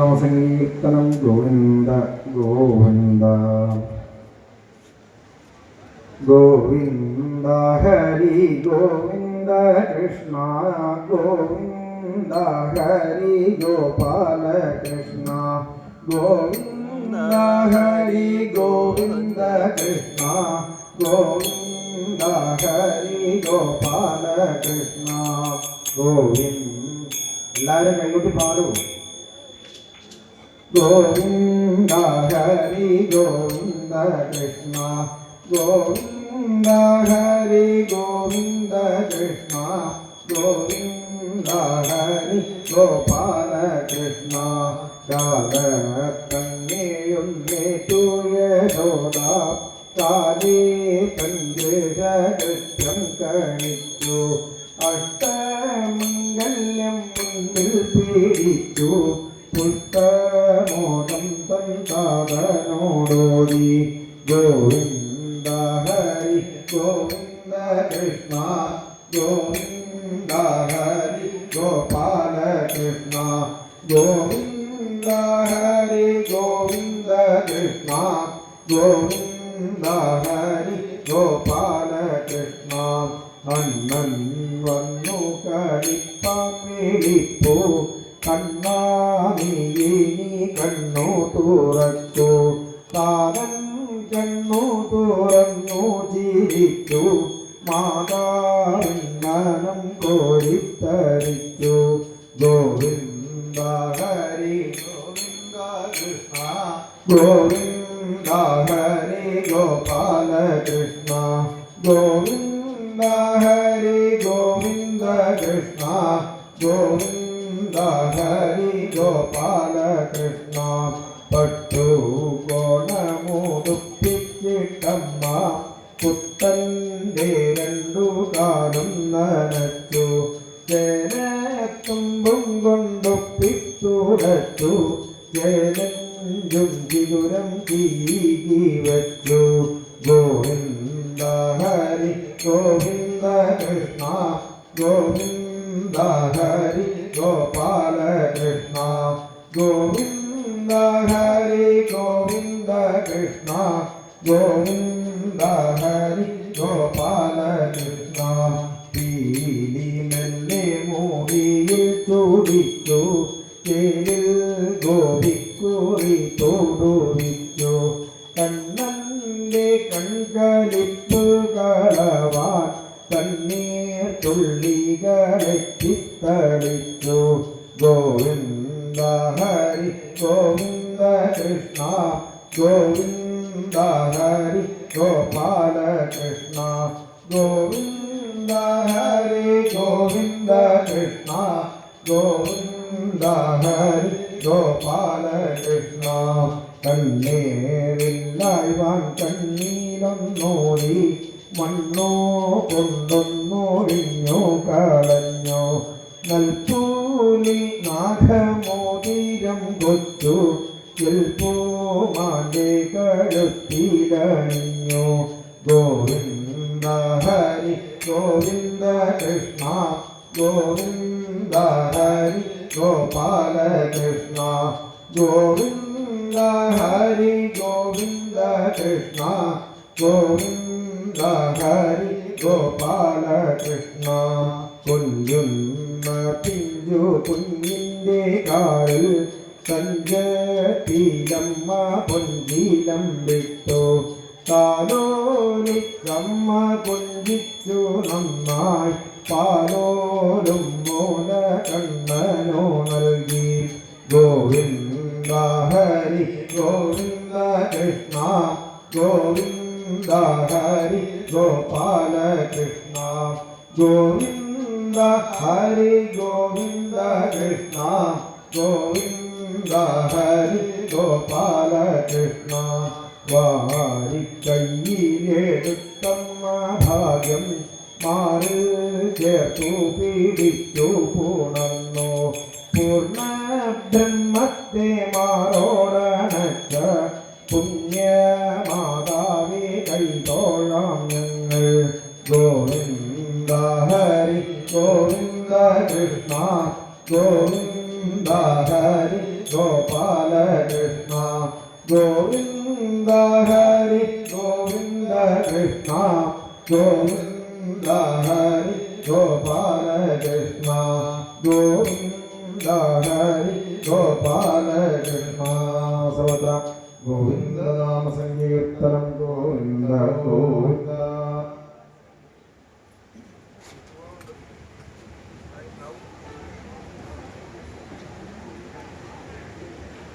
സംകീർത്തനം ഗോവിന്ദ ഗോവിന്ദ ഗോവിന്ദ ഹരി ഗോവിന്ദ കൃഷ്ണ ഗോവിന്ദ ഹരി ഗോപാല കൃഷ്ണ ഗോവിന്ദ ഹരി ഗോവിന്ദ കൃഷ്ണ ഗോവിന്ദ ഹരി ഗോപാല കൃഷ്ണ ഗോവിന്ദ. എല്ലാവരും കൈകൊട്ടി പാടൂ. ഗോവിന്ദ ഹരി ഗോവിന്ദ കൃഷ്ണ ഗോവിന്ദ ഹരി ഗോവിന്ദ കൃഷ്ണ ഗോവിന്ദ ഹരി ഗോപാല കൃഷ്ണ. രാഗത്തങ്ങേയുന്നേറ്റു യശോദ കാലേ പഞ്ചകൃത്യം കണിച്ചു അഷ്ടമംഗല്യം മുന്നിൽ പീഡിച്ചു പുഷ്പമോദം തൻതാതനോടോടി. ഗോവിന്ദ ഹരി ഗോവിന്ദ കൃഷ്ണ ഗോവിന്ദ ഹരി ഗോപാല കൃഷ്ണ ഗോവിന്ദ ഹരി ഗോവിന്ദ കൃഷ്ണ ഗോവിന്ദ ഹരി ഗോപാല കൃഷ്ണ. അണ്ണൻ വന്നു കളിപ്പമിളിപ്പോ കണ്ണാനീ കണ്ണു തുറച്ചു താതൻ കണ്ണു തുറന്നു ചിരിച്ചു മാതാവിന്നം കോരിത്തരിച്ചു. ഗോവിന്ദ ഹരി ഗോവിന്ദ കൃഷ്ണ ഗോവിന്ദ ഹരി ഗോപാല കൃഷ്ണ ഗോവിന്ദ ഹരി ഗോവിന്ദ കൃഷ്ണ ഗോവിന്ദ ഹരി ഗോപാല കൃഷ്ണ. പട്ടു കോണമുടുപ്പിച്ചിട്ടമ്മ പുത്തൻ്റെ രണ്ടു കാലും നനച്ചു ചേനത്തുമ്പും കൊണ്ടൊപ്പിച്ചുടച്ചു ചേനഞ്ചും ചിഗുരം ചീകി വച്ചു. ഗോവിന്ദ ഹരി ഗോവിന്ദ കൃഷ്ണ ഗോവിന്ദ ഹരി ഗോപാല കൃഷ്ണ ഗോവിന്ദ ഹരി ഗോവിന്ദ കൃഷ്ണ ഗോവിന്ദ ഹരി ഗോപാല കൃഷ്ണ. പീലി മെല്ലെ മൂടിയിൽ ചൂടിച്ചു ചേലിൽ ഗോപിക്കുറി തൊടുവിച്ചു കണ്ണന്റെ കൺകളിപ്പ് കളവാൻ കണ്ണീർ തുള്ളികളെ ചിത്തളിച്ചു. ഗോവിന്ദ ഹരി ഗോവിന്ദ കൃഷ്ണ ഗോവിന്ദ ഹരി ഗോപാല കൃഷ്ണ ഗോവിന്ദ ഹരി ഗോവിന്ദ കൃഷ്ണ ഗോവിന്ദ ഹരി ഗോപാല കൃഷ്ണ. കണ്ണേറില്ലായ്വാൻ കണ്ണീരൊന്നോടി മണ്ണോ കൊണ്ടൊന്നൊഴിഞ്ഞു കളഞ്ഞു നൽപൂലി നാഗമോതിരം കൊച്ചു എൽപ്പൂമാന്റെ കഴുത്തിലണിഞ്ഞു. ഗോവിന്ദ ഹരി ഗോവിന്ദ കൃഷ്ണ ഗോവിന്ദ ഹരി ഗോപാല കൃഷ്ണ ഗോവിന്ദ ഹരി ഗോവിന്ദ കൃഷ്ണ ഗോവിന്ദ ഹരി ഗോപാല കൃഷ്ണ. കുഞ്ഞുന്ന പിഞ്ചു കുഞ്ഞിൻ്റെ കാളിൽ സഞ്ചീലമ്മ പൊഞ്ചീലം വിട്ടു താലോലിക്കമ്മ കൊഞ്ചിച്ചു നന്നായി പാലോലും മോന കണ്ണനോ നൽകി. ഗോവിന്ദ ഹരി ഗോവിന്ദ കൃഷ്ണ ഗോവിന്ദ ഹരി ഗോപാല കൃഷ്ണ ഗോവിന്ദ ഹരി ഗോവിന്ദ കൃഷ്ണ ഗോവിന്ദ ഹരി ഗോപാല കൃഷ്ണ. വാരിക്കൈയിലെടുത്തമ്മ ഭാഗ്യം മാറിൽ ചേർത്തു പീഡിച്ചു പുണർന്നു പൂർണ്ണ ബ്രഹ്മത്തെ മാറോടണച്ച പുണ്യമാതാവേ കൈതോഴാം ഞങ്ങൾ. ഗോവിന്ദ ഹരി ഗോവിന്ദ കൃഷ്ണ ഗോവിന്ദ ഹരി ഗോപാല ഗോപാല കൃഷ്ണ ഗോവിന്ദ ഹരി ഗോവിന്ദ കൃഷ്ണ ഗോവിന്ദ ഹരി ഗോപാല കൃഷ്ണ ഗോവിന്ദ ഹരി ഗോപാല കൃഷ്ണ സർവത്ര ഗോവിന്ദ നാമ സങ്കീർത്തനം ഗോവിന്ദ ഗോവിന്ദ